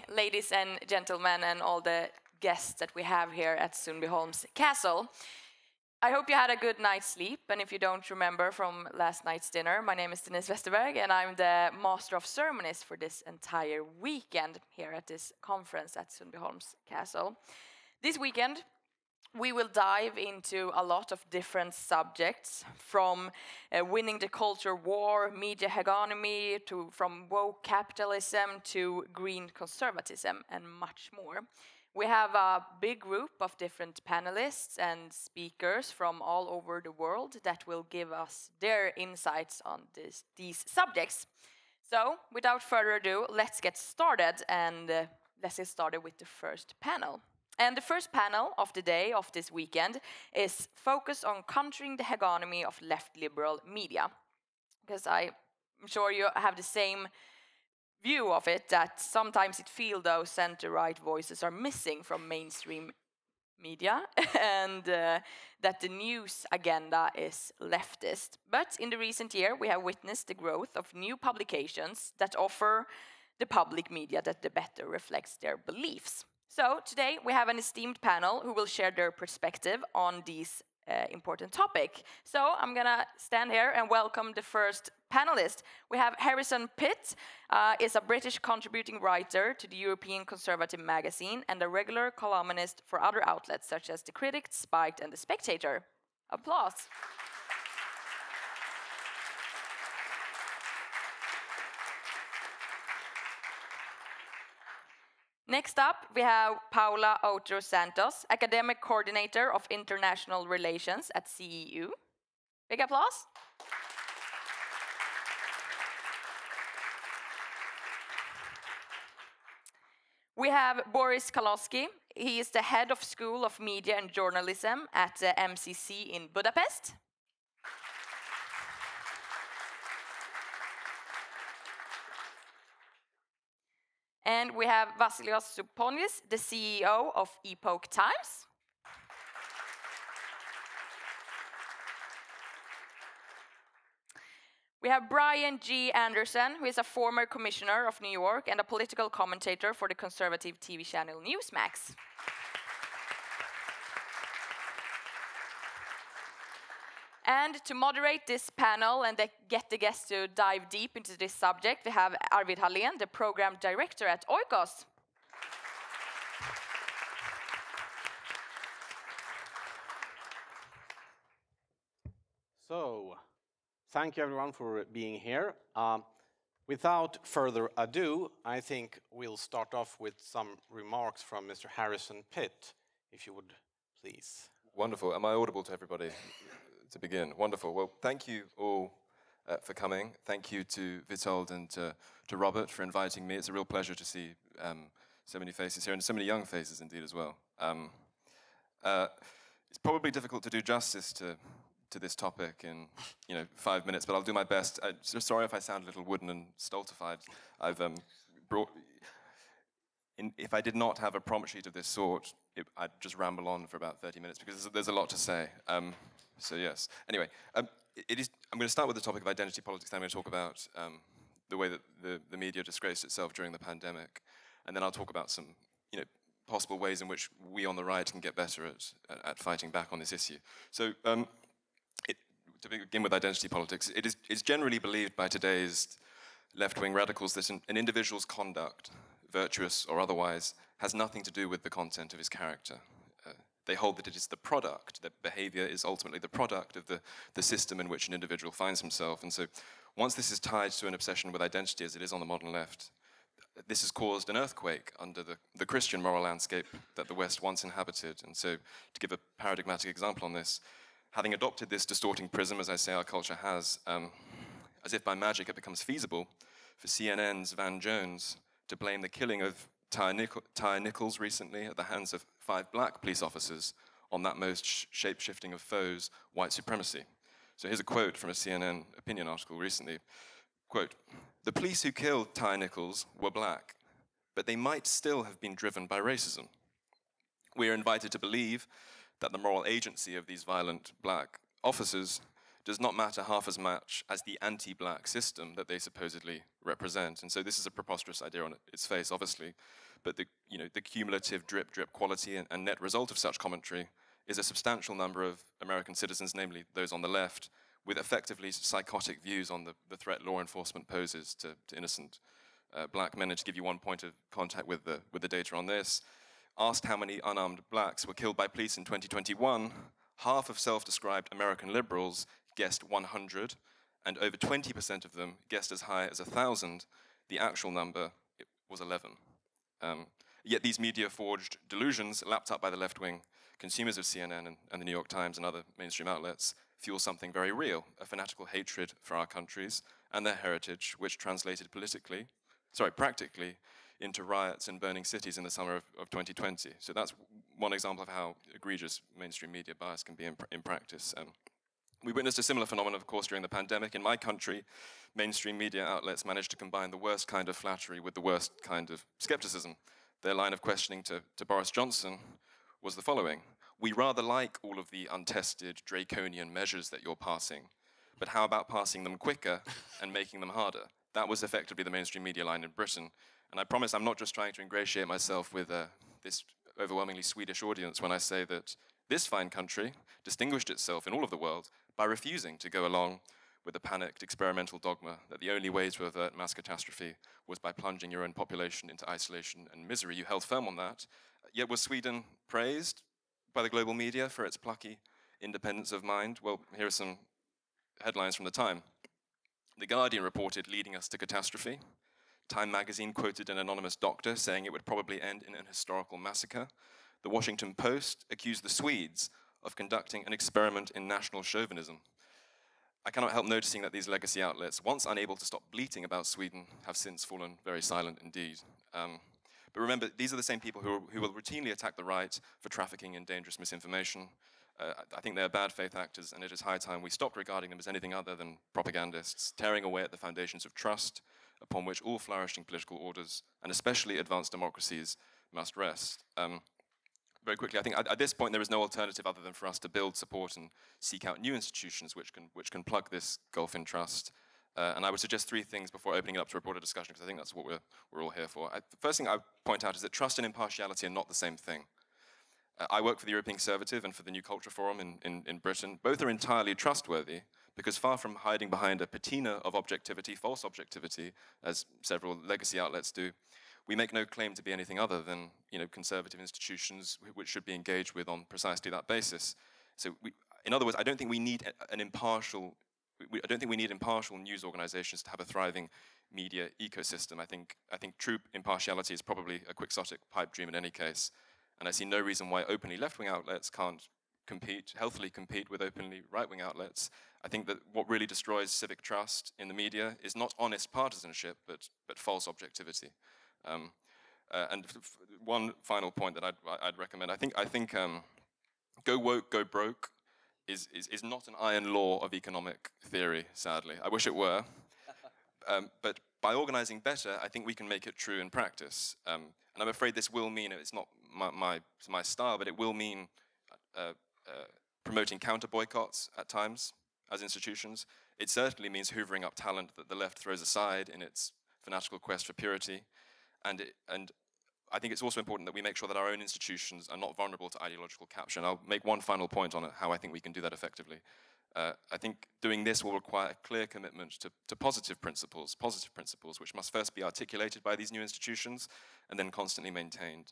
Ladies and gentlemen and all the guests that we have here at Sundbyholm's castle. I hope you had a good night's sleep, and if you don't remember from last night's dinner, my name is Denise Westerberg and I'm the Master of Ceremonies for this entire weekend here at this conference at Sundbyholm's castle. This weekend we will dive into a lot of different subjects, from winning the culture war, media hegemony, from woke capitalism to green conservatism, and much more. We have a big group of different panelists and speakers from all over the world that will give us their insights on these subjects. So, without further ado, let's get started, and let's get started with the first panel. And the first panel of the day, of this weekend, is focused on countering the hegemony of left liberal media. Because I'm sure you have the same view of it, that sometimes it feels those center-right voices are missing from mainstream media, and that the news agenda is leftist. But in the recent year, we have witnessed the growth of new publications that offer the public media that better reflects their beliefs. So today we have an esteemed panel who will share their perspective on this important topic. So I'm gonna stand here and welcome the first panelist. We have Pitt, is a British contributing writer to the European Conservative magazine and a regular columnist for other outlets such as The Critic, Spiked and The Spectator. Applause. Next up, we have Paula Otero Santos, Academic Coordinator of International Relations at CEU. Big applause. We have Boris Kálnoky. He is the head of School of Media and Journalism at the MCC in Budapest. And we have Vasilios Zoupounidis, the CEO of Epoch Times. We have Brian G. Andersson, who is a former commissioner of New York and a political commentator for the conservative TV channel Newsmax. And to moderate this panel and get the guests to dive deep into this subject, we have Arvid Hallén, the program director at Oikos. So, thank you everyone for being here. Without further ado, I think we'll start off with some remarks from Mr. Harrison Pitt, if you would please. Wonderful. Am I audible to everybody? To begin. Wonderful. Well, thank you all for coming. Thank you to Witold and to Robert for inviting me. It's a real pleasure to see so many faces here, and so many young faces indeed as well. It's probably difficult to do justice to this topic in 5 minutes, but I'll do my best. So sorry if I sound a little wooden and stultified. I've if I did not have a prompt sheet of this sort, I'd just ramble on for about 30 minutes because there's a lot to say. So yes. Anyway, I'm going to start with the topic of identity politics. Then I'm going to talk about the way that the media disgraced itself during the pandemic, and then I'll talk about some possible ways in which we on the right can get better at fighting back on this issue. So to begin with identity politics, it's generally believed by today's left-wing radicals that an individual's conduct, virtuous or otherwise, has nothing to do with the content of his character. They hold that it is the product, that behavior is ultimately the product of the system in which an individual finds himself. And so once this is tied to an obsession with identity, as it is on the modern left, this has caused an earthquake under the Christian moral landscape that the West once inhabited. And so to give a paradigmatic example on this, having adopted this distorting prism, as I say our culture has, as if by magic it becomes feasible for CNN's Van Jones to blame the killing of Tyre Nichols recently at the hands of 5 black police officers on that most shape-shifting of foes, white supremacy. So here's a quote from a CNN opinion article recently. Quote, "The police who killed Ty Nichols were black, but they might still have been driven by racism. We are invited to believe that the moral agency of these violent black officers does not matter half as much as the anti-black system that they supposedly represent." And so this is a preposterous idea on its face, obviously, but the cumulative drip quality and net result of such commentary is a substantial number of American citizens, namely those on the left, with effectively psychotic views on the threat law enforcement poses to innocent black men. And to give you one point of contact with the data on this, asked how many unarmed blacks were killed by police in 2021, half of self-described American liberals guessed 100, and over 20% of them guessed as high as 1,000. The actual number was 11. Yet these media-forged delusions, lapped up by the left-wing consumers of CNN and the New York Times and other mainstream outlets, fuel something very real, a fanatical hatred for our countries and their heritage, which translated practically into riots and burning cities in the summer of 2020. So that's one example of how egregious mainstream media bias can be in practice. We witnessed a similar phenomenon, of course, during the pandemic. In my country, mainstream media outlets managed to combine the worst kind of flattery with the worst kind of skepticism. Their line of questioning to Boris Johnson was the following: "We rather like all of the untested, draconian measures that you're passing, but how about passing them quicker and making them harder?" That was effectively the mainstream media line in Britain. And I promise I'm not just trying to ingratiate myself with this overwhelmingly Swedish audience when I say that this fine country distinguished itself in all of the world by refusing to go along with the panicked experimental dogma that the only way to avert mass catastrophe was by plunging your own population into isolation and misery. You held firm on that. Yet was Sweden praised by the global media for its plucky independence of mind? Well, here are some headlines from the time. The Guardian reported leading us to catastrophe. Time magazine quoted an anonymous doctor saying it would probably end in an historical massacre. The Washington Post accused the Swedes of conducting an experiment in national chauvinism. I cannot help noticing that these legacy outlets, once unable to stop bleating about Sweden, have since fallen very silent indeed. But remember, these are the same people who will routinely attack the right for trafficking in dangerous misinformation. I think they are bad faith actors, and it is high time we stopped regarding them as anything other than propagandists, tearing away at the foundations of trust upon which all flourishing political orders, and especially advanced democracies, must rest. Very quickly, I think at this point there is no alternative other than for us to build, support, and seek out new institutions which can plug this gulf in trust. And I would suggest three things before opening it up to a broader discussion, because I think that's what we're all here for. The first thing I would point out is that trust and impartiality are not the same thing. I work for the European Conservative and for the New Culture Forum in Britain. Both are entirely trustworthy, because far from hiding behind a patina of objectivity, false objectivity, as several legacy outlets do, we make no claim to be anything other than conservative institutions which should be engaged with on precisely that basis. So, in other words, I don't think we need impartial news organizations to have a thriving media ecosystem. I think true impartiality is probably a quixotic pipe dream in any case, and I see no reason why openly left-wing outlets can't healthily compete with openly right-wing outlets. I think that what really destroys civic trust in the media is not honest partisanship, but false objectivity. And one final point that I'd recommend, I think go woke, go broke is not an iron law of economic theory, sadly. I wish it were. But by organizing better, I think we can make it true in practice. And I'm afraid this will mean, it's not my style, but it will mean promoting counter boycotts at times as institutions. It certainly means hoovering up talent that the left throws aside in its fanatical quest for purity. And I think it's also important that we make sure that our own institutions are not vulnerable to ideological capture. And I'll make one final point on how I think we can do that effectively. I think doing this will require a clear commitment to positive principles which must first be articulated by these new institutions and then constantly maintained.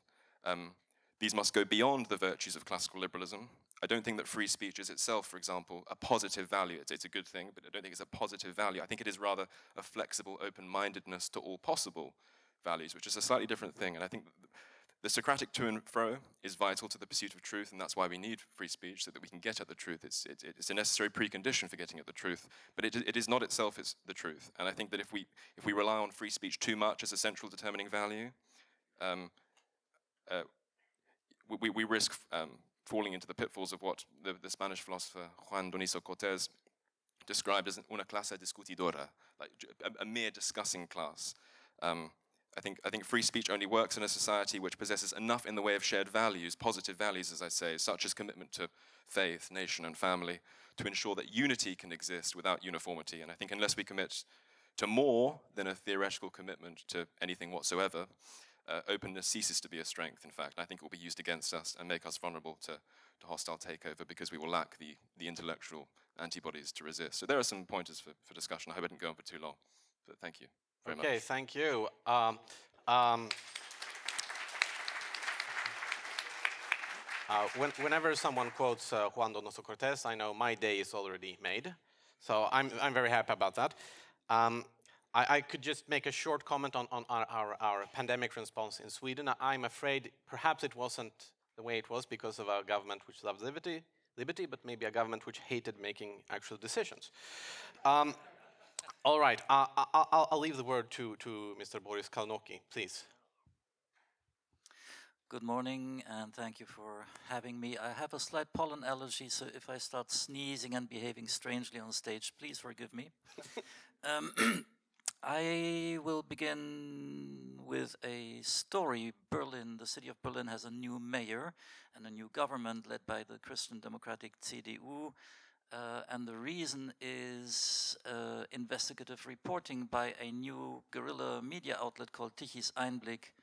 These must go beyond the virtues of classical liberalism. I don't think that free speech is itself, for example, a positive value. It's a good thing, but I don't think it's a positive value. I think it is rather a flexible open-mindedness to all possible values, which is a slightly different thing. And I think the Socratic to and fro is vital to the pursuit of truth, and that's why we need free speech, so that we can get at the truth. It's a necessary precondition for getting at the truth, but it is not itself the truth. And I think that if we rely on free speech too much as a central determining value, we risk falling into the pitfalls of what the Spanish philosopher Juan Donizo Cortés described as una clase discutidora, like a mere discussing class. I think free speech only works in a society which possesses enough in the way of shared values, positive values, as I say, such as commitment to faith, nation, and family, to ensure that unity can exist without uniformity. And I think unless we commit to more than a theoretical commitment to anything whatsoever, openness ceases to be a strength, in fact. I think it will be used against us and make us vulnerable to hostile takeover because we will lack the intellectual antibodies to resist. So there are some pointers for discussion. I hope I didn't go on for too long, but thank you very much. Okay, thank you. Whenever someone quotes Juan Donoso Cortés, I know my day is already made. So I'm very happy about that. I could just make a short comment on our pandemic response in Sweden. I'm afraid perhaps it wasn't the way it was because of a government which loves liberty, but maybe a government which hated making actual decisions. All right, I'll leave the word to Mr. Boris Kálnoky, please. Good morning, and thank you for having me. I have a slight pollen allergy, so if I start sneezing and behaving strangely on stage, please forgive me. I will begin with a story. Berlin, the city of Berlin, has a new mayor and a new government led by the Christian Democratic CDU. And the reason is investigative reporting by a new guerrilla media outlet called Tichys Einblick.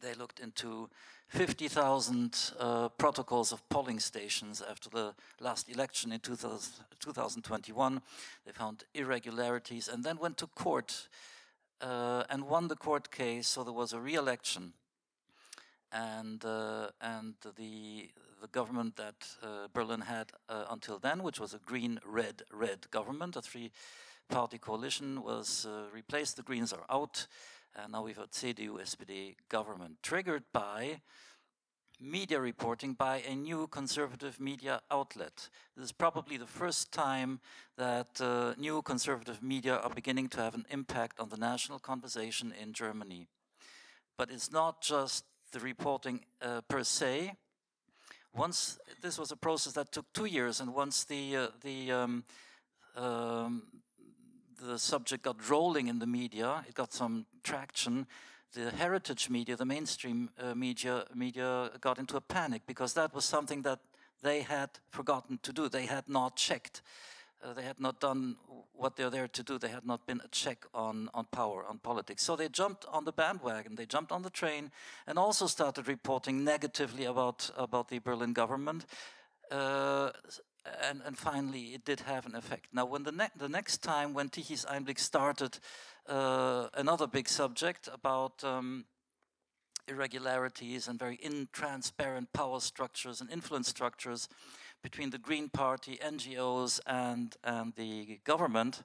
They looked into 50,000 protocols of polling stations after the last election in 2021. They found irregularities and then went to court and won the court case, so there was a re-election. And the government that Berlin had until then, which was a green-red-red government, a three-party coalition, was replaced. The Greens are out. And now we've got CDU-SPD government, triggered by media reporting by a new conservative media outlet. This is probably the first time that new conservative media are beginning to have an impact on the national conversation in Germany. But it's not just the reporting per se. Once this was a process that took 2 years, and once the subject got rolling in the media, it got some traction, the heritage media, the mainstream media got into a panic because that was something that they had forgotten to do. They had not checked. They had not done what they're there to do. They had not been a check on power, on politics. So they jumped on the bandwagon, they jumped on the train, and also started reporting negatively about the Berlin government. And finally, it did have an effect. Now, when the next time when Tichys Einblick started another big subject about irregularities and very intransparent power structures and influence structures between the Green Party, NGOs, and the government,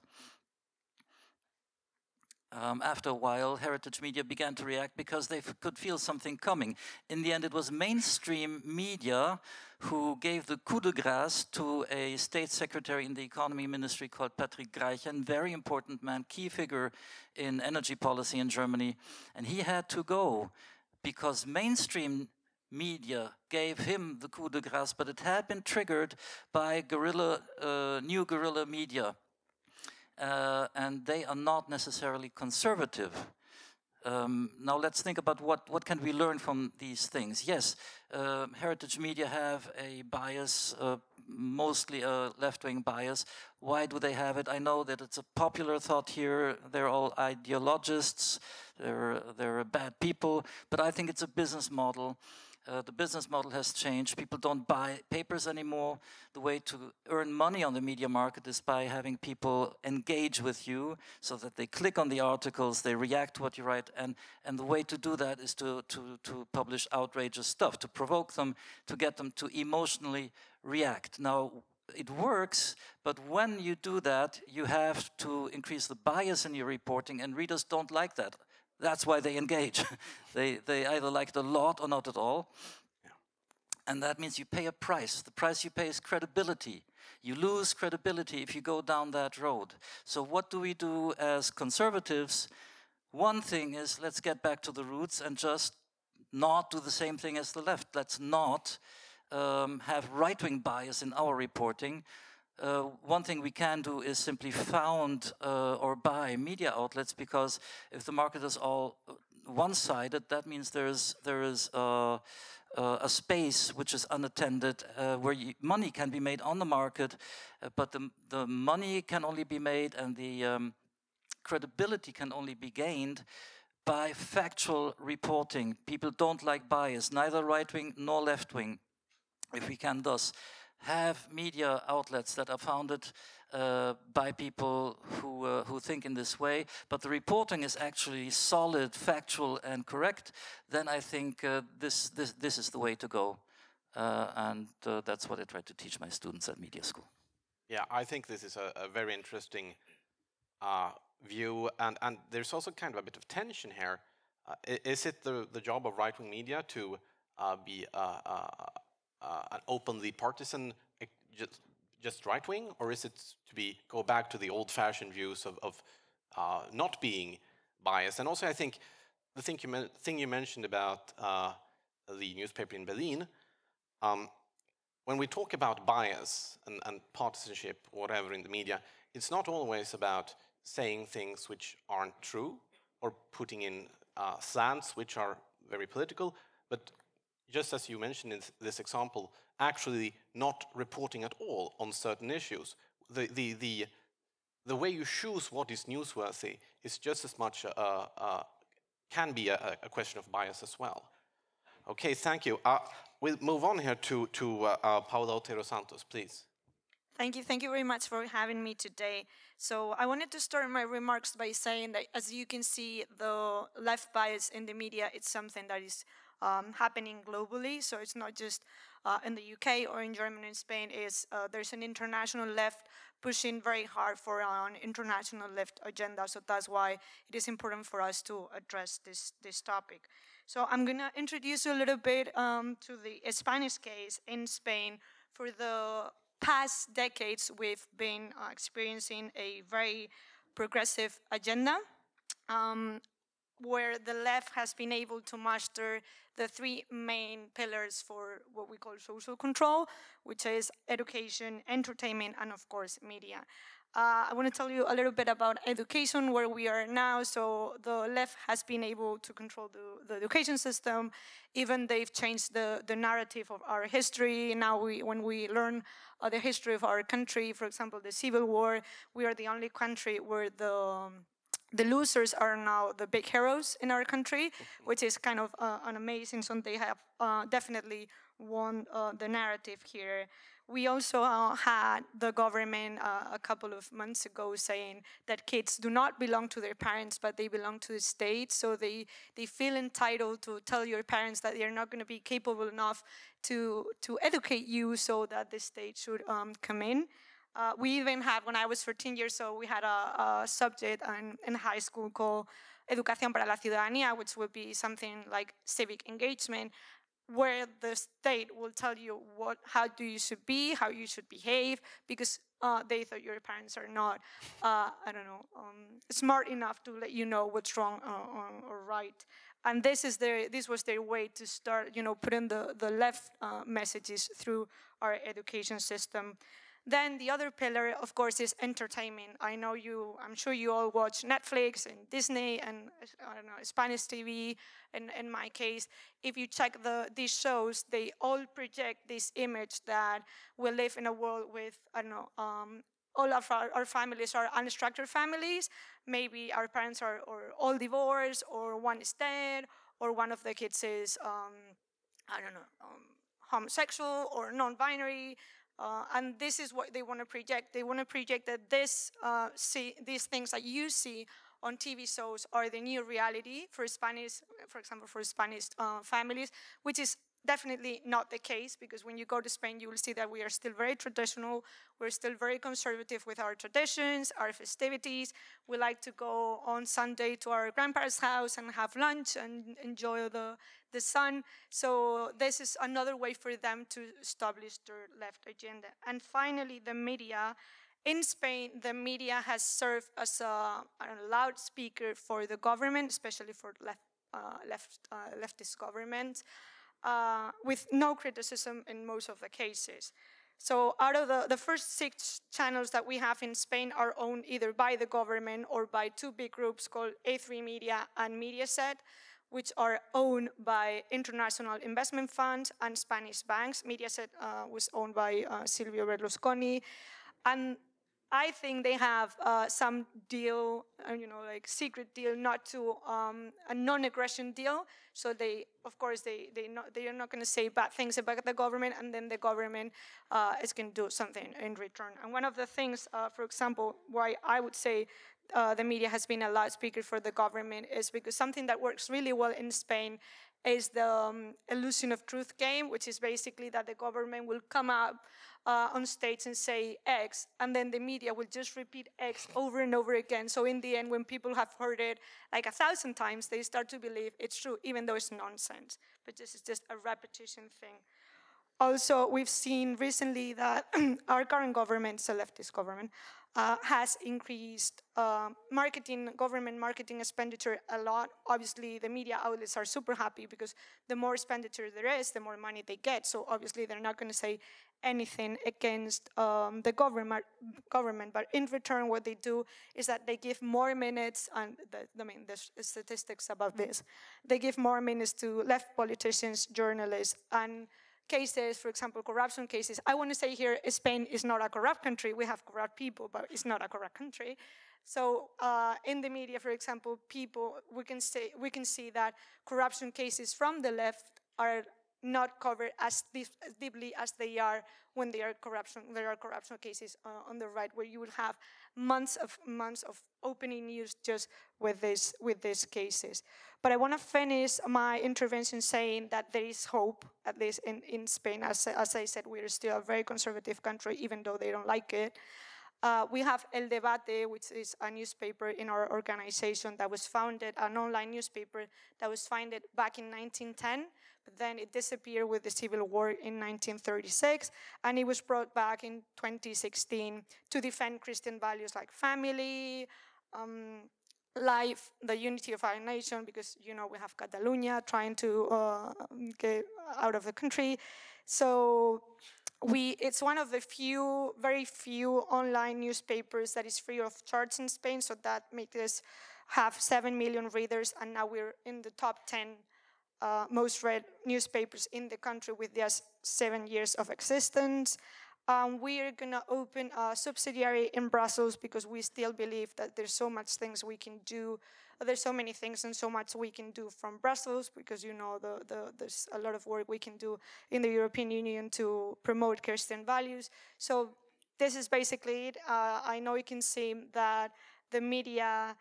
after a while, heritage media began to react because they could feel something coming. In the end, it was mainstream media who gave the coup de grâce to a state secretary in the economy ministry called Patrick Greichen, very important man, key figure in energy policy in Germany. And he had to go because mainstream media gave him the coup de grâce, but it had been triggered by new guerrilla media. And they are not necessarily conservative. Now let's think about what can we learn from these things. Yes, heritage media have a bias, mostly a left-wing bias. Why do they have it? I know that it's a popular thought here. They're all ideologists. They're bad people. But I think it's a business model. The business model has changed. People don't buy papers anymore. The way to earn money on the media market is by having people engage with you so that they click on the articles, they react to what you write, and the way to do that is to publish outrageous stuff, to provoke them, to get them to emotionally react. Now, it works, but when you do that, you have to increase the bias in your reporting, and readers don't like that. That's why they engage. They either like it a lot or not at all. Yeah. And that means you pay a price. The price you pay is credibility. You lose credibility if you go down that road. So what do we do as conservatives? One thing is, let's get back to the roots and just not do the same thing as the left. Let's not have right-wing bias in our reporting. one thing we can do is simply found or buy media outlets, because if the market is all one-sided, that means there is a space which is unattended, where money can be made on the market, but the money can only be made and the credibility can only be gained by factual reporting. People don't like bias, neither right-wing nor left-wing. If we can thus have media outlets that are founded by people who think in this way, but the reporting is actually solid, factual, and correct, then I think this is the way to go. And that's what I try to teach my students at media school. Yeah, I think this is a very interesting view, and there's also kind of a bit of tension here. Is it the job of right-wing media to be an openly partisan, just right-wing, or is it to go back to the old-fashioned views of not being biased? And also, I think the thing you mentioned about the newspaper in Berlin, when we talk about bias and partisanship, whatever in the media, it's not always about saying things which aren't true or putting in slants which are very political, but just as you mentioned in this example, actually not reporting at all on certain issues. The way you choose what is newsworthy is just as much can be a question of bias as well. Okay, thank you. We'll move on here to Paula Otero Santos, please. Thank you very much for having me today. So I wanted to start my remarks by saying that, as you can see, the left bias in the media, it's something that is happening globally. So it's not just in the UK or in Germany and Spain. There's an international left pushing very hard for an international left agenda. So that's why it is important for us to address this topic. So I'm going to introduce you a little bit to the Spanish case in Spain. For the past decades, we've been experiencing a very progressive agenda, where the left has been able to master the three main pillars for what we call social control, which is education, entertainment, and of course, media. I want to tell you a little bit about education, where we are now. So the left has been able to control the education system. Even they've changed the narrative of our history. Now when we learn the history of our country, for example, the Civil War, we are the only country where the losers are now the big heroes in our country, which is kind of an amazing, so they have definitely won the narrative here. We also had the government a couple of months ago saying that kids do not belong to their parents, but they belong to the state. So they feel entitled to tell your parents that they're not going to be capable enough to educate you, so that the state should come in. We even had, when I was 14 years old, we had a subject in high school called Educación para la Ciudadanía, which would be something like civic engagement, where the state will tell you how you should be, how you should behave, because they thought your parents are not, smart enough to let you know what's wrong or right. And this was their way to start, putting the left messages through our education system. Then the other pillar, of course, is entertainment. I'm sure you all watch Netflix and Disney and, Spanish TV. In my case, if you check these shows, they all project this image that we live in a world with, all of our families are unstructured families. Maybe our parents are all divorced, or one is dead, or one of the kids is, homosexual or non-binary. And this is what they want to project. They want to project that these things that you see on TV shows are the new reality for Spanish, for example, for Spanish families, which is definitely not the case, because when you go to Spain, you will see that we are still very traditional. We're still very conservative with our traditions, our festivities. We like to go on Sunday to our grandparents' house and have lunch and enjoy the sun. So this is another way for them to establish their left agenda. And finally, the media. In Spain, the media has served as a loudspeaker for the government, especially for leftist governments, with no criticism in most of the cases. So out of the first 6 channels that we have in Spain are owned either by the government or by 2 big groups called A3 Media and Mediaset, which are owned by international investment funds and Spanish banks. Mediaset was owned by Silvio Berlusconi. And I think they have some deal, like secret deal, not to a non-aggression deal. So they, of course, they are not going to say bad things about the government, and then the government is going to do something in return. And one of the things, for example, why I would say the media has been a loudspeaker for the government is because something that works really well in Spain is the illusion of truth game, which is basically that the government will come up on stage and say X, and then the media will just repeat X over and over again. So in the end, when people have heard it like 1,000 times, they start to believe it's true, even though it's nonsense. But this is just a repetition thing. Also, we've seen recently that our current government, it's a leftist government, has increased government marketing expenditure a lot. Obviously, the media outlets are super happy because the more expenditure there is, the more money they get. So obviously, they're not going to say anything against the government. But in return, what they do is that they give more minutes, and there's statistics about this. They give more minutes to left politicians, journalists, and cases, for example, corruption cases. I want to say here, Spain is not a corrupt country. We have corrupt people, but it's not a corrupt country. So in the media, for example, we can see that corruption cases from the left are not covered as deeply as they are when there are corruption cases on the right, where you will have months of opening news just with these cases. But I want to finish my intervention saying that there is hope, at least in Spain. As I said, we are still a very conservative country, even though they don't like it. We have El Debate, which is a newspaper in our organization that was founded, an online newspaper that was founded back in 1910, but then it disappeared with the Civil War in 1936, and it was brought back in 2016 to defend Christian values like family, life, the unity of our nation, because, we have Catalonia trying to get out of the country. So it's one of the very few online newspapers that is free of charge in Spain, so that makes us have 7 million readers, and now we're in the top 10 most read newspapers in the country with just 7 years of existence. We are going to open a subsidiary in Brussels because we still believe that there's so much things we can do. There's so many things and so much we can do from Brussels because, there's a lot of work we can do in the European Union to promote Christian values. So this is basically it. I know it can seem that the media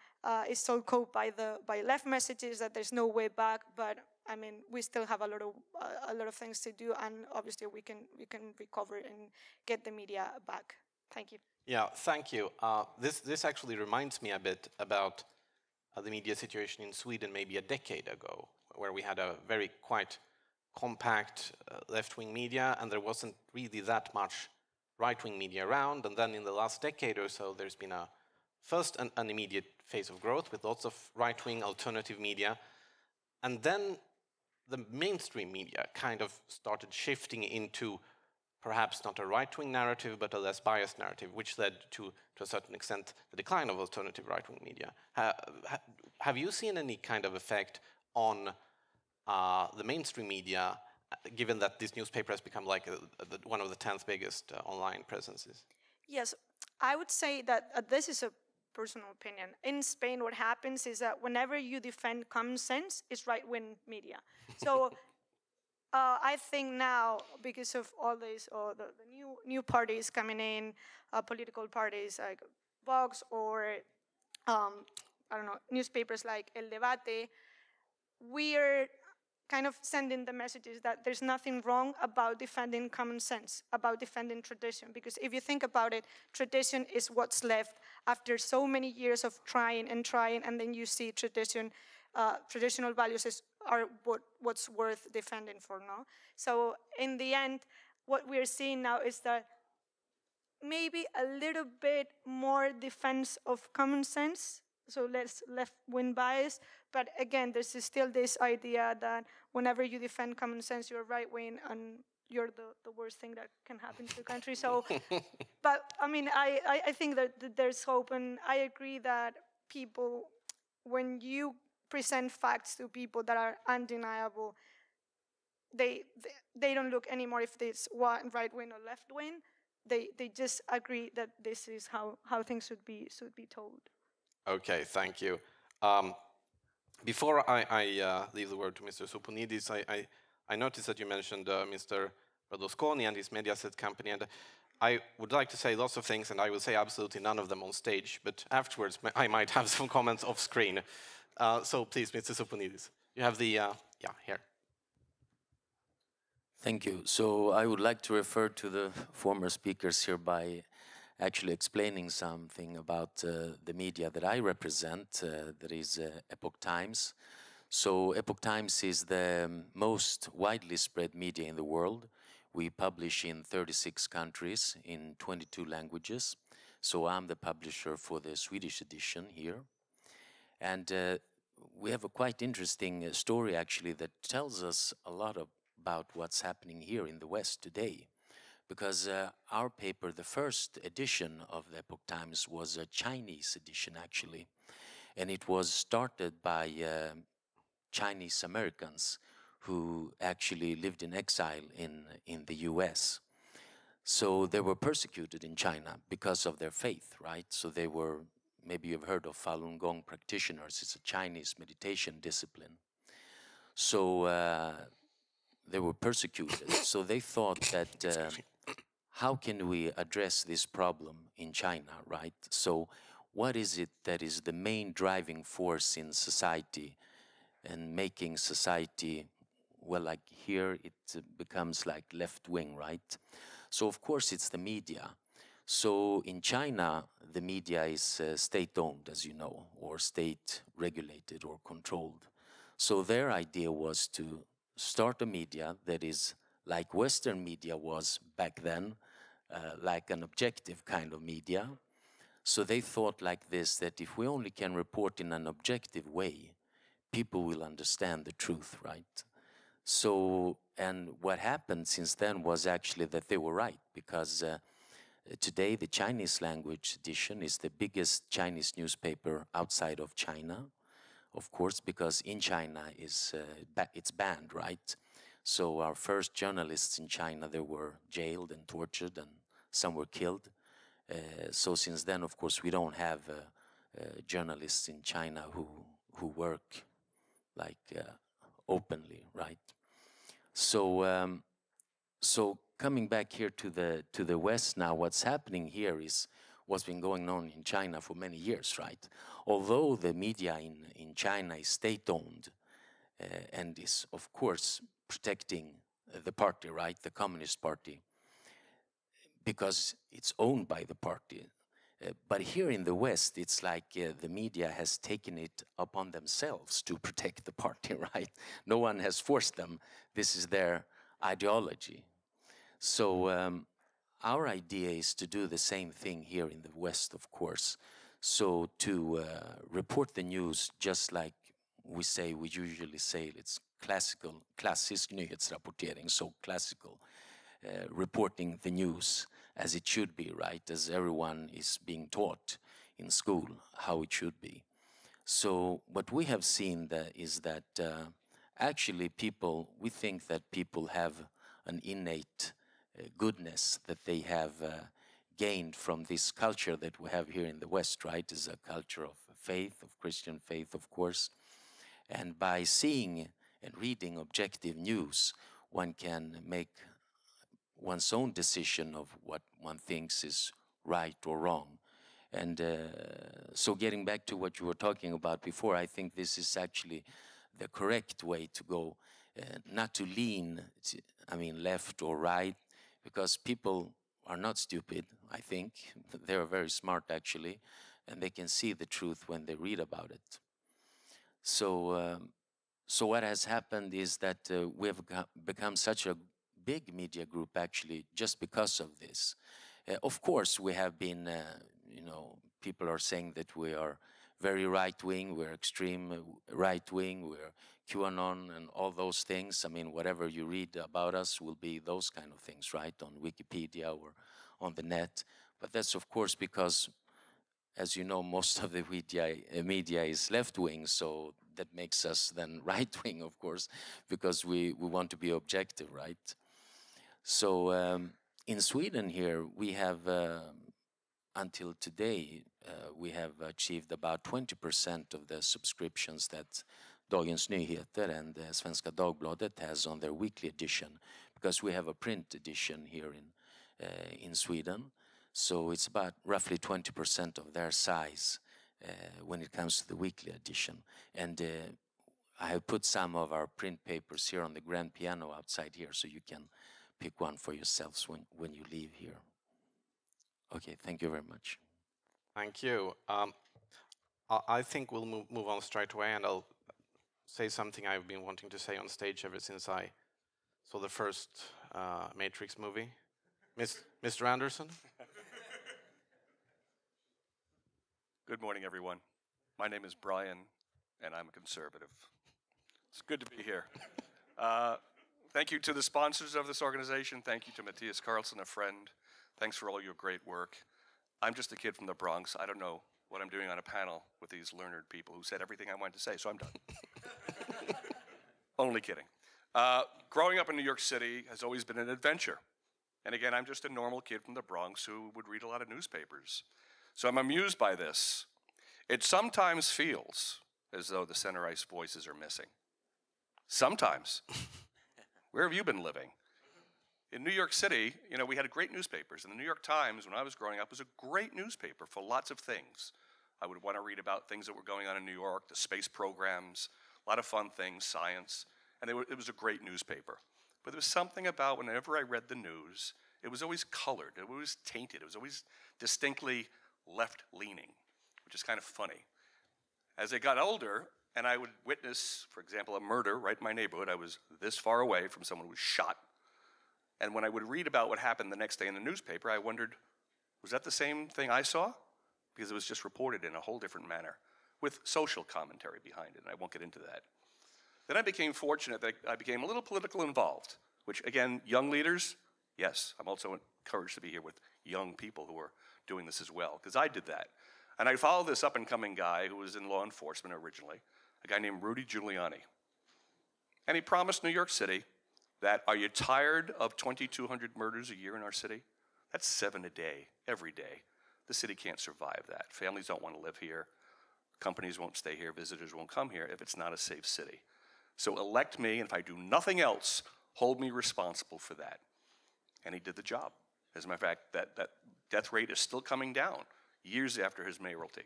is so caught by left messages that there's no way back, but I mean, we still have a lot of things to do, and obviously we can recover and get the media back. Thank you. Yeah, thank you. This actually reminds me a bit about the media situation in Sweden maybe a decade ago, where we had a very quite compact left-wing media, and there wasn't really that much right-wing media around. And then in the last decade or so, there's been first an immediate phase of growth with lots of right-wing alternative media, and then the mainstream media kind of started shifting into perhaps not a right-wing narrative, but a less biased narrative, which led to a certain extent, the decline of alternative right-wing media. Have you seen any kind of effect on the mainstream media, given that this newspaper has become like one of the 10th biggest online presences? Yes, I would say that this is a personal opinion. In Spain, what happens is that whenever you defend common sense, it's right-wing media. So I think now, because of all these, the new parties coming in, political parties like Vox or, I don't know, newspapers like El Debate, we're kind of sending the messages that there's nothing wrong about defending common sense, about defending tradition. Because if you think about it, tradition is what's left after so many years of trying, and then you see traditional values are what's worth defending for now. So in the end, what we're seeing now is that maybe a little bit more defense of common sense, so less left-wing bias, but again, there's still this idea that whenever you defend common sense, you're right-wing, and you're the worst thing that can happen to the country. So, but I mean, I think that there's hope, and I agree that people, when you present facts to people that are undeniable, they don't look anymore if it's right wing or left wing. They just agree that this is how things should be told. Okay, thank you. Before I leave the word to Mr. Zoupounidis, I noticed that you mentioned Mr. Berlusconi and his Mediaset company, and I would like to say lots of things, and I will say absolutely none of them on stage, but afterwards I might have some comments off screen. So please, Mr. Zoupounidis, you have the, here. Thank you. So I would like to refer to the former speakers here by actually explaining something about the media that I represent, that is Epoch Times. So Epoch Times is the most widely spread media in the world. We publish in 36 countries in 22 languages. So I'm the publisher for the Swedish edition here. And we have a quite interesting story actually that tells us a lot about what's happening here in the West today. Because our paper, the first edition of the Epoch Times, was a Chinese edition actually. And it was started by Chinese Americans who actually lived in exile in the US. So they were persecuted in China because of their faith, right? So they were, maybe you've heard of Falun Gong practitioners. It's a Chinese meditation discipline. So they were persecuted. So they thought that how can we address this problem in China, right? So what is it that is the main driving force in society and making society, well, like here it becomes like left wing, right? So of course it's the media. So in China, the media is state-owned, as you know, or state-regulated or controlled. So their idea was to start a media that is like Western media was back then, like an objective kind of media. So they thought like this, that if we only can report in an objective way, people will understand the truth, right? So, and what happened since then was actually that they were right, because today the Chinese language edition is the biggest Chinese newspaper outside of China, of course, because in China it's banned, right? So our first journalists in China, they were jailed and tortured, and some were killed. So since then, of course, we don't have journalists in China who work like openly, right? So so coming back here to the West now, what's happening here is what's been going on in China for many years, right? Although the media in China is state-owned and is, of course, protecting the party, right, the Communist Party, because it's owned by the party. But here in the West, it's like the media has taken it upon themselves to protect the party, right? No one has forced them. This is their ideology. So our idea is to do the same thing here in the West, of course. So to report the news just like we usually say, it's klassisk nyhetsrapportering, so classical reporting the news as it should be, right? As everyone is being taught in school how it should be. So what we have seen is that actually we think that people have an innate goodness that they have gained from this culture that we have here in the West, right? Is a culture of faith, of Christian faith, of course. And by seeing and reading objective news, one can make one's own decision of what one thinks is right or wrong. And so getting back to what you were talking about before, I think this is actually the correct way to go, not to lean, left or right, because people are not stupid, I think. They're very smart, actually, and they can see the truth when they read about it. So, so what has happened is that we have become such a big media group, actually, just because of this. Of course, we have been, people are saying that we are very right-wing, we're extreme right-wing, we're QAnon and all those things. I mean, whatever you read about us will be those kind of things, right, on Wikipedia or on the net. But that's, of course, because, as you know, most of the media is left-wing, so that makes us then right-wing, of course, because we want to be objective, right? So in Sweden here, we have, until today, we have achieved about 20% of the subscriptions that Dagens Nyheter and Svenska Dagbladet has on their weekly edition, because we have a print edition here in Sweden. So it's about roughly 20% of their size when it comes to the weekly edition. And I have put some of our print papers here on the grand piano outside here, so you can pick one for yourselves when you leave here. Okay, thank you very much. Thank you. I think we'll move on straight away, and I'll say something I've been wanting to say on stage ever since I saw the first Matrix movie. Mr. Andersson? Good morning, everyone. My name is Brian, and I'm a conservative. It's good to be here. Thank you to the sponsors of this organization. Thank you to Matthias Carlson, a friend. Thanks for all your great work. I'm just a kid from the Bronx. I don't know what I'm doing on a panel with these learned people who said everything I wanted to say, so I'm done. Only kidding. Growing up in New York City has always been an adventure. And again, I'm just a normal kid from the Bronx who would read a lot of newspapers. So I'm amused by this. It sometimes feels as though the center ice voices are missing. Sometimes. Where have you been living? In New York City, you know, we had great newspapers. And the New York Times, when I was growing up, was a great newspaper for lots of things. I would want to read about things that were going on in New York, the space programs, a lot of fun things, science. And it was a great newspaper. But there was something about whenever I read the news, it was always colored, it was always tainted, it was always distinctly left-leaning, which is kind of funny. As I got older, and I would witness, for example, a murder right in my neighborhood, I was this far away from someone who was shot. And when I would read about what happened the next day in the newspaper, I wondered, was that the same thing I saw? Because it was just reported in a whole different manner, with social commentary behind it, and I won't get into that. Then I became fortunate that I became a little political involved, which again, young leaders, yes, I'm also encouraged to be here with young people who are doing this as well, because I did that. And I followed this up-and-coming guy who was in law enforcement originally, a guy named Rudy Giuliani. And he promised New York City that, are you tired of 2,200 murders a year in our city? That's 7 a day, every day. The city can't survive that. Families don't want to live here. Companies won't stay here. Visitors won't come here if it's not a safe city. So elect me, and if I do nothing else, hold me responsible for that. And he did the job. As a matter of fact, that death rate is still coming down years after his mayoralty.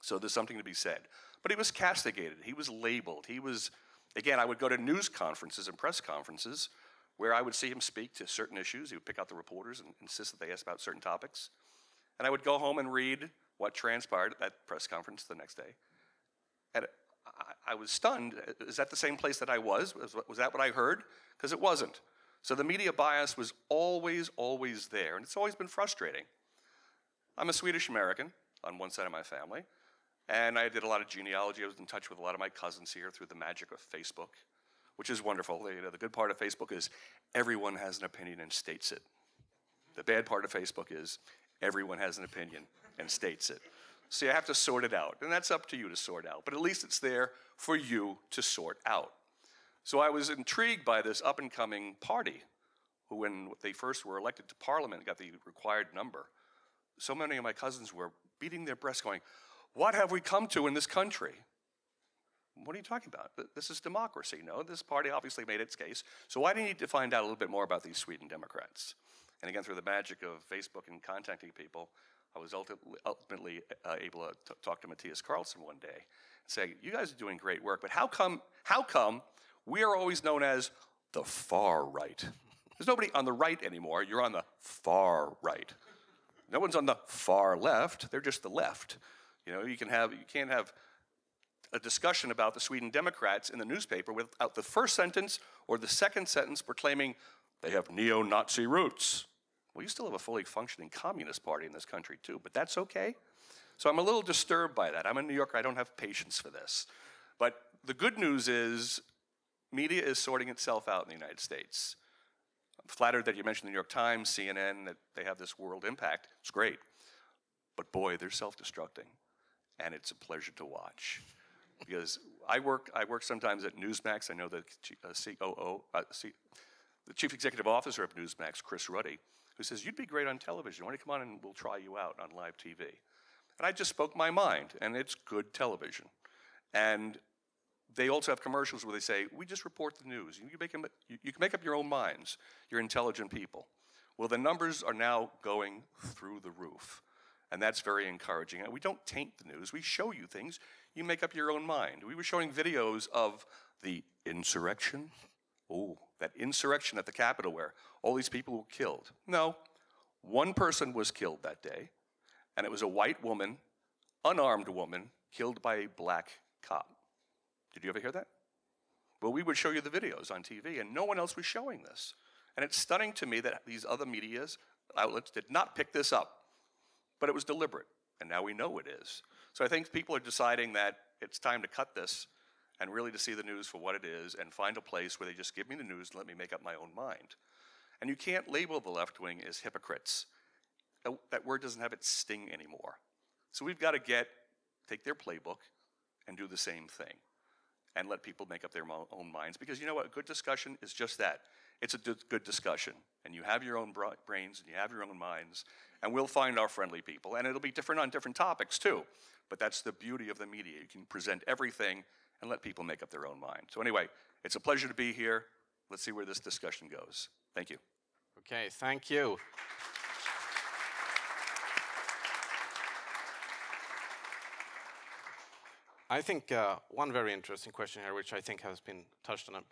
So there's something to be said. But he was castigated. He was labeled. He was, again, I would go to news conferences and press conferences where I would see him speak to certain issues. He would pick out the reporters and insist that they ask about certain topics. And I would go home and read what transpired at that press conference the next day. And I was stunned. Is that the same place that I was? Was that what I heard? Because it wasn't. So the media bias was always, always there, and it's always been frustrating. I'm a Swedish American on one side of my family, and I did a lot of genealogy. I was in touch with a lot of my cousins here through the magic of Facebook, which is wonderful. You know, the good part of Facebook is everyone has an opinion and states it. The bad part of Facebook is everyone has an opinion and states it. So you have to sort it out, and that's up to you to sort out, but at least it's there for you to sort out. So I was intrigued by this up-and-coming party who, when they first were elected to parliament, got the required number. So many of my cousins were beating their breasts going, what have we come to in this country? What are you talking about? This is democracy. No, this party obviously made its case. So I need to find out a little bit more about these Sweden Democrats. And again, through the magic of Facebook and contacting people, I was ultimately able to talk to Matthias Carlson one day and say, you guys are doing great work, but how come we are always known as the far right? There's nobody on the right anymore. You're on the far right. No one's on the far left. They're just the left. You know, you can't have a discussion about the Sweden Democrats in the newspaper without the first sentence or the second sentence proclaiming they have neo-Nazi roots. Well, you still have a fully functioning communist party in this country too, but that's okay. So I'm a little disturbed by that. I'm a New Yorker, I don't have patience for this. But the good news is media is sorting itself out in the United States. I'm flattered that you mentioned the New York Times, CNN, that they have this world impact. It's great. But boy, they're self-destructing. And it's a pleasure to watch. Because I work sometimes at Newsmax. I know the the chief executive officer of Newsmax, Chris Ruddy, who says, you'd be great on television. Why don't you come on and we'll try you out on live TV? And I just spoke my mind, and it's good television. And they also have commercials where they say, we just report the news. You can make up your own minds. You're intelligent people. Well, the numbers are now going through the roof. And that's very encouraging. And we don't taint the news. We show you things. You make up your own mind. We were showing videos of the insurrection. Oh, that insurrection at the Capitol where all these people were killed. No, one person was killed that day. And it was a white woman, unarmed woman, killed by a black cop. Did you ever hear that? Well, we would show you the videos on TV, and no one else was showing this. And it's stunning to me that these other media outlets did not pick this up. But it was deliberate, and now we know it is. So I think people are deciding that it's time to cut this and really to see the news for what it is and find a place where they just give me the news and let me make up my own mind. And you can't label the left wing as hypocrites. That word doesn't have its sting anymore. So we've got to take their playbook and do the same thing and let people make up their own minds. Because you know what? A good discussion is just that. It's a good discussion. And you have your own brains and you have your own minds. And we'll find our friendly people. And it'll be different on different topics, too. But that's the beauty of the media. You can present everything and let people make up their own mind. So anyway, it's a pleasure to be here. Let's see where this discussion goes. Thank you. Okay, thank you. I think one very interesting question here, which I think has been touched on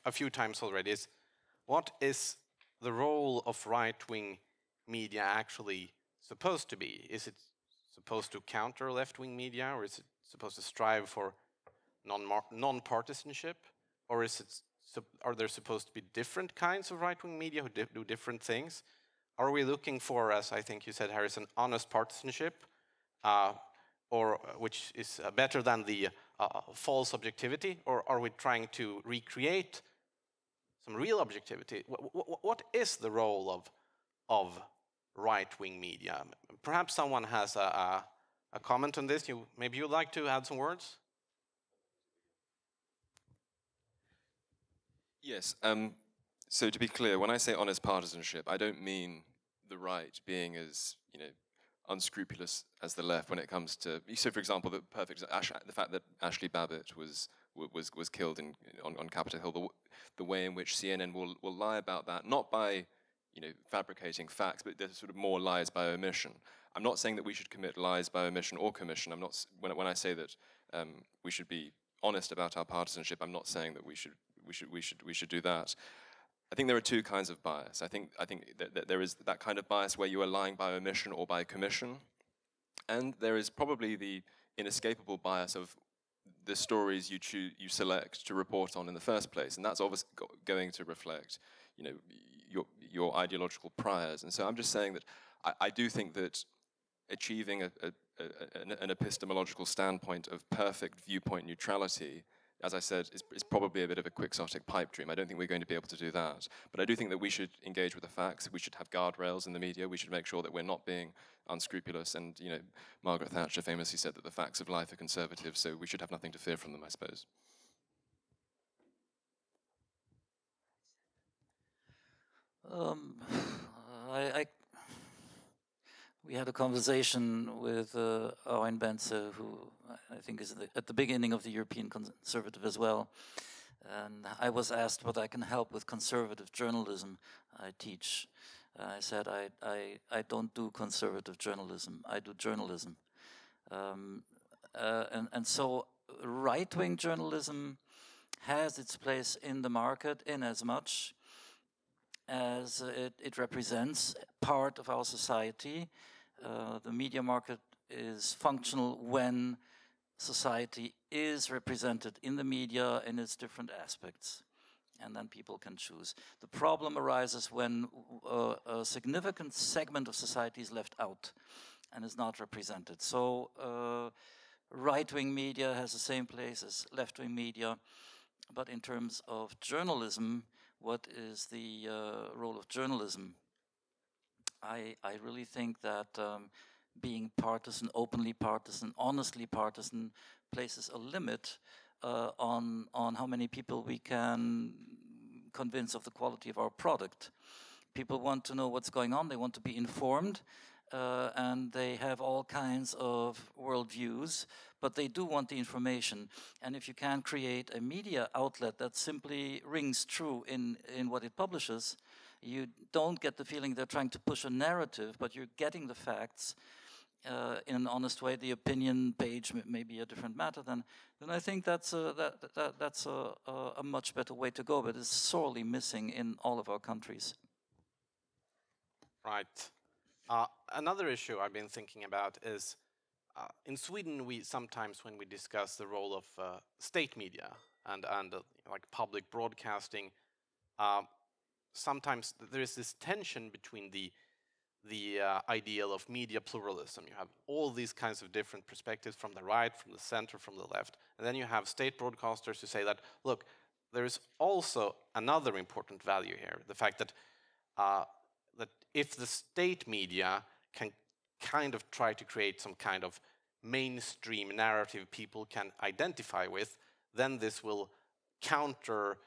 a few times already, is what is the role of right-wing media actually supposed to be? Is it supposed to counter left-wing media, or is it supposed to strive for non-partisanship, or are there supposed to be different kinds of right-wing media who do different things? Are we looking for, as I think you said, Harrison, honest partisanship, or which is better than the false objectivity, or are we trying to recreate some real objectivity? What is the role of right-wing media? Perhaps someone has a comment on this. Maybe you'd like to add some words? Yes. So to be clear, when I say honest partisanship, I don't mean the right being as, unscrupulous as the left when it comes to. So, for example, the fact that Ashley Babbitt was killed on Capitol Hill, the way in which CNN will lie about that, not by fabricating facts, but there's sort of more lies by omission. I'm not saying that we should commit lies by omission or commission. I'm not when I say that we should be honest about our partisanship. I'm not saying that we should do that. I think there are two kinds of bias. I think that there is that kind of bias where you are lying by omission or by commission, and there is probably the inescapable bias of the stories you select to report on in the first place, and that's obviously going to reflect, your ideological priors. And so I'm just saying that I do think that achieving an epistemological standpoint of perfect viewpoint neutrality, as I said, is probably a bit of a quixotic pipe dream. I don't think we're going to be able to do that. But I do think that we should engage with the facts. We should have guardrails in the media. We should make sure that we're not being unscrupulous. And, Margaret Thatcher famously said that the facts of life are conservative, so we should have nothing to fear from them, I suppose. We had a conversation with Arjen Bense, who I think is at the beginning of the European Conservative as well. And I was asked what I can help with conservative journalism I teach. I said, I don't do conservative journalism, I do journalism. And so right-wing journalism has its place in the market in as much as it represents part of our society. The media market is functional when society is represented in the media in its different aspects, and then people can choose. The problem arises when a significant segment of society is left out. and is not represented. So right-wing media has the same place as left-wing media, but in terms of journalism, what is the role of journalism? I really think that being partisan, openly partisan, honestly partisan, places a limit on how many people we can convince of the quality of our product. People want to know what's going on, they want to be informed, and they have all kinds of worldviews, but they do want the information. And if you can create a media outlet that simply rings true in what it publishes, you don't get the feeling they're trying to push a narrative, but you're getting the facts in an honest way. The opinion page may be a different matter, then I think that's a much better way to go, but it's sorely missing in all of our countries. Right. Another issue I've been thinking about is in Sweden, we sometimes, when we discuss the role of state media and like public broadcasting, sometimes there is this tension between the ideal of media pluralism. You have all these kinds of different perspectives from the right, from the center, from the left. And then you have state broadcasters who say that, look, there is also another important value here. The fact that that if the state media can kind of try to create some kind of mainstream narrative people can identify with, then this will counter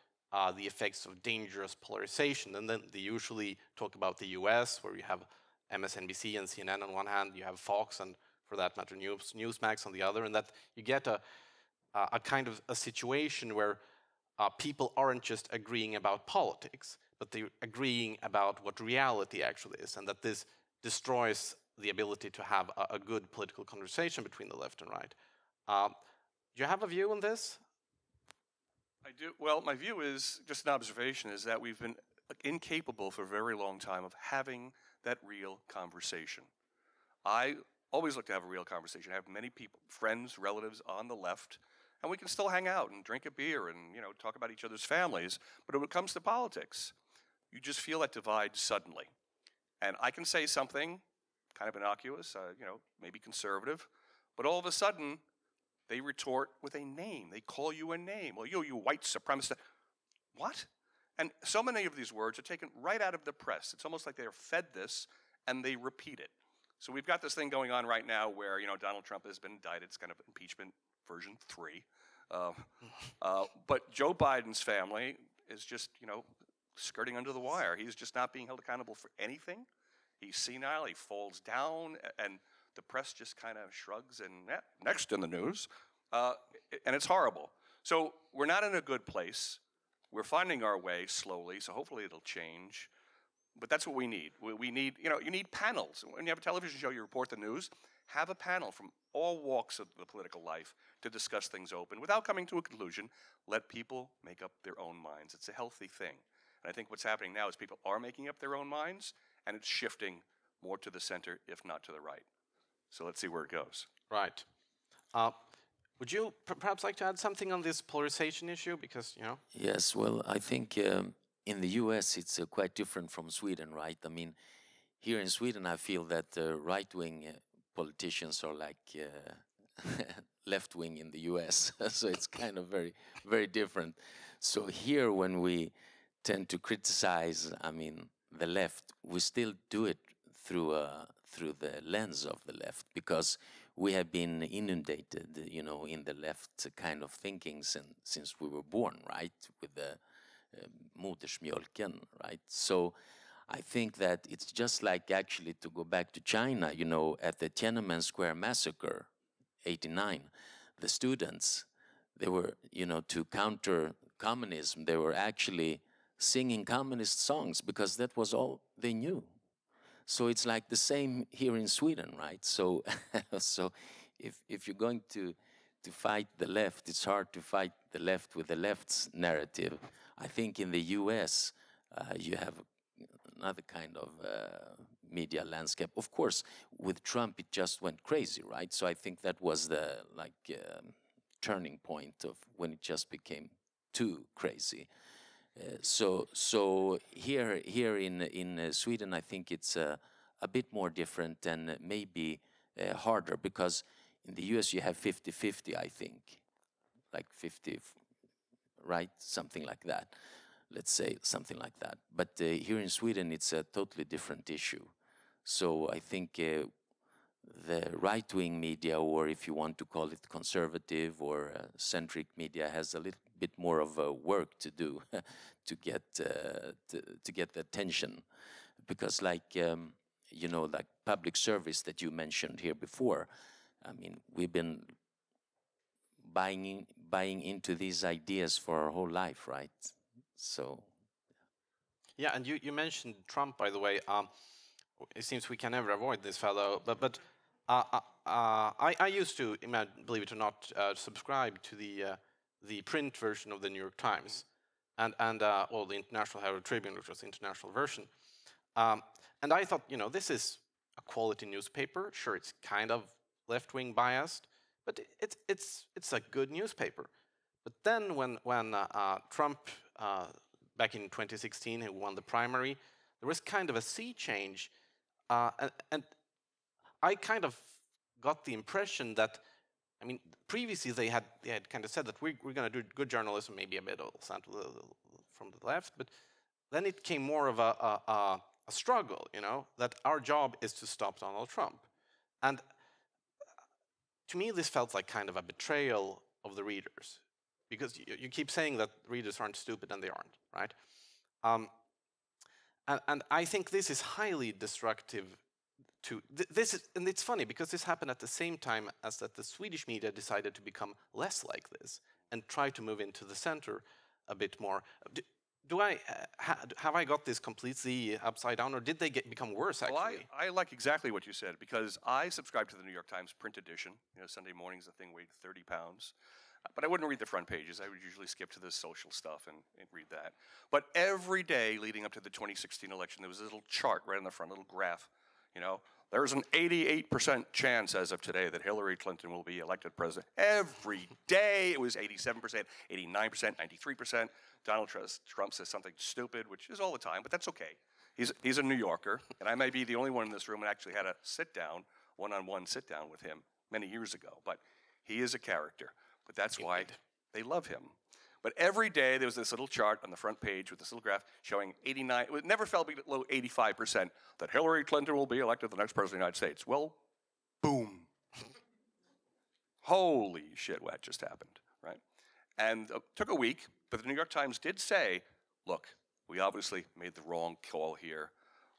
the effects of dangerous polarization. And then they usually talk about the US, where you have MSNBC and CNN on one hand, you have Fox and, for that matter, Newsmax on the other, and that you get a kind of a situation where people aren't just agreeing about politics, but they're agreeing about what reality actually is, and that this destroys the ability to have a good political conversation between the left and right. Do you have a view on this? I do. Well, my view is, just an observation, is that we've been incapable for a very long time of having that real conversation. I always look to have a real conversation. I have many people, friends, relatives on the left, and we can still hang out and drink a beer and, you know, talk about each other's families. But when it comes to politics, you just feel that divide suddenly. And I can say something kind of innocuous, you know, maybe conservative, but all of a sudden they retort with a name. They call you a name. Well, you white supremacist. What? And so many of these words are taken right out of the press. It's almost like they are fed this and they repeat it. So we've got this thing going on right now where, you know, Donald Trump has been indicted. It's kind of impeachment version 3. But Joe Biden's family is just, you know, skirting under the wire. He's just not being held accountable for anything. He's senile, he falls down, and the press just kind of shrugs and next in the news. And it's horrible. So we're not in a good place. We're finding our way slowly, so hopefully it'll change. But that's what we need. We need, you know, you need panels. When you have a television show, you report the news, have a panel from all walks of the political life to discuss things open without coming to a conclusion. Let people make up their own minds. It's a healthy thing. And I think what's happening now is people are making up their own minds, and it's shifting more to the center, if not to the right. So let's see where it goes. Right. Would you perhaps like to add something on this polarization issue? Because, you know. Yes, well, I think in the US it's quite different from Sweden, right? I mean, here in Sweden I feel that right-wing politicians are like left-wing in the US. So it's kind of very, very different. So here when we tend to criticize, I mean, the left, we still do it through the lens of the left, because we have been inundated, you know, in the left kind of thinking since we were born, right, with the modersmjölken, right? So I think that it's just like, actually, to go back to China, you know, at the Tiananmen Square massacre, 89, the students, they were, you know, to counter communism, they were actually singing communist songs because that was all they knew. So it's like the same here in Sweden, right? So, so if you're going to fight the left, it's hard to fight the left with the left's narrative. I think in the US, you have another kind of media landscape. Of course, with Trump, it just went crazy, right? So I think that was the turning point of when it just became too crazy. So here in Sweden, I think it's a bit more different, and maybe harder, because in the US you have 50-50, I think, like 50, right? Something like that. Let's say something like that. But here in Sweden, it's a totally different issue. So I think the right-wing media, or if you want to call it conservative or centric media, has a little bit more of work to do to get the attention, because like you know, like public service that you mentioned here before. I mean, we've been buying into these ideas for our whole life, right? So. Yeah, and you mentioned Trump, by the way. It seems we can never avoid this fellow, but I used to, believe it or not, subscribe to the print version of the New York Times, and well, the International Herald Tribune, which was the international version. And I thought, you know, this is a quality newspaper. Sure, it's kind of left-wing biased, but it's a good newspaper. But then when Trump back in 2016, who won the primary, there was kind of a sea change, and I kind of got the impression that, I mean, previously they had kind of said that we're going to do good journalism, maybe a bit from the left, but then it came more of a struggle, you know, that our job is to stop Donald Trump, and to me this felt like kind of a betrayal of the readers, because you keep saying that readers aren't stupid, and they aren't, right? And I think this is highly destructive to this is, and it's funny because this happened at the same time as that the Swedish media decided to become less like this and try to move into the center a bit more. Have I got this completely upside down, or did they become worse, actually? Well, I like exactly what you said, because I subscribe to the New York Times print edition. You know, Sunday mornings the thing weighed 30 pounds. But I wouldn't read the front pages. I would usually skip to the social stuff and read that. But every day leading up to the 2016 election, there was a little chart right on the front, a little graph. You know, there's an 88% chance as of today that Hillary Clinton will be elected president. Every day it was 87%, 89%, 93%. Donald Trump says something stupid, which is all the time, but that's okay. He's a New Yorker, and I may be the only one in this room that actually had a sit-down, one-on-one sit-down with him many years ago. But he is a character. But that's why they love him. But every day there was this little chart on the front page with this little graph showing 89, it never fell below 85% that Hillary Clinton will be elected the next president of the United States. Well, boom. Holy shit, what just happened, right? And it took a week, but the New York Times did say, look, we obviously made the wrong call here.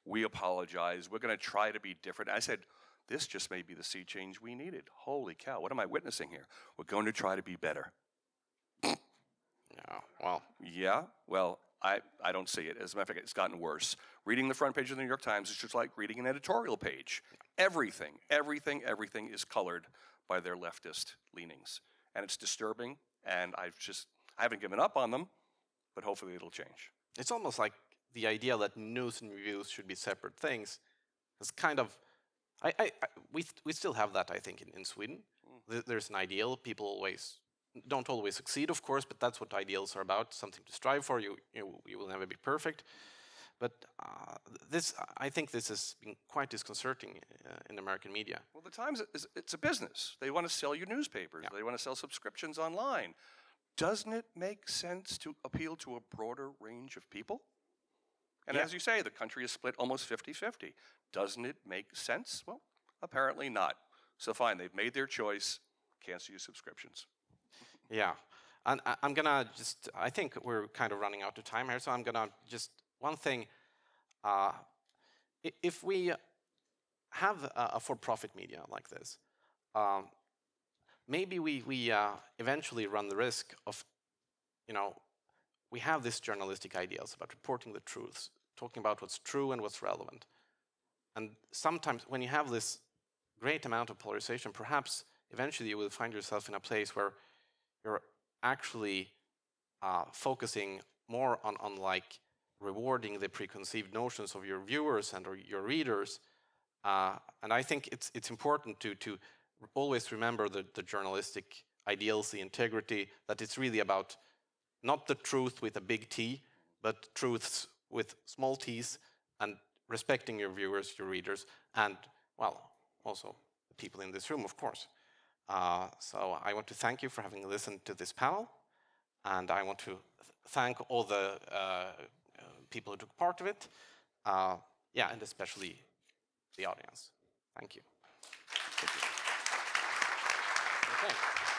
We apologize. We're going to try to be different. I said, this just may be the sea change we needed. Holy cow, what am I witnessing here? We're going to try to be better. Yeah, well. Yeah, well, I don't see it. As a matter of fact, it's gotten worse. Reading the front page of the New York Times is just like reading an editorial page. Everything is colored by their leftist leanings. And it's disturbing, and I haven't given up on them, but hopefully it'll change. It's almost like the idea that news and reviews should be separate things. It's kind of, we still have that, I think, in Sweden. There's an ideal. People don't always succeed, of course, but that's what ideals are about, something to strive for. You will never be perfect. But I think this has been quite disconcerting in American media. Well, the Times, it's a business. They want to sell you newspapers. Yeah. They want to sell subscriptions online. Doesn't it make sense to appeal to a broader range of people? And as you say, the country is split almost 50-50. Doesn't it make sense? Well, apparently not. So fine, they've made their choice. Cancel your subscriptions. Yeah, and I'm gonna I think we're kind of running out of time here, so I'm gonna one thing. If we have a for-profit media like this, maybe we eventually run the risk of, we have these journalistic ideals about reporting the truths, talking about what's true and what's relevant. And sometimes when you have this great amount of polarization, perhaps eventually you will find yourself in a place where you're actually focusing more on like rewarding the preconceived notions of your viewers and or your readers. And I think it's important to always remember the journalistic ideals, the integrity, that it's really about not the truth with a big T, but truths with small t's, and respecting your viewers, your readers, and, well, also the people in this room, of course. So I want to thank you for having listened to this panel, and I want to thank all the people who took part of it, yeah, and especially the audience. Thank you. Okay.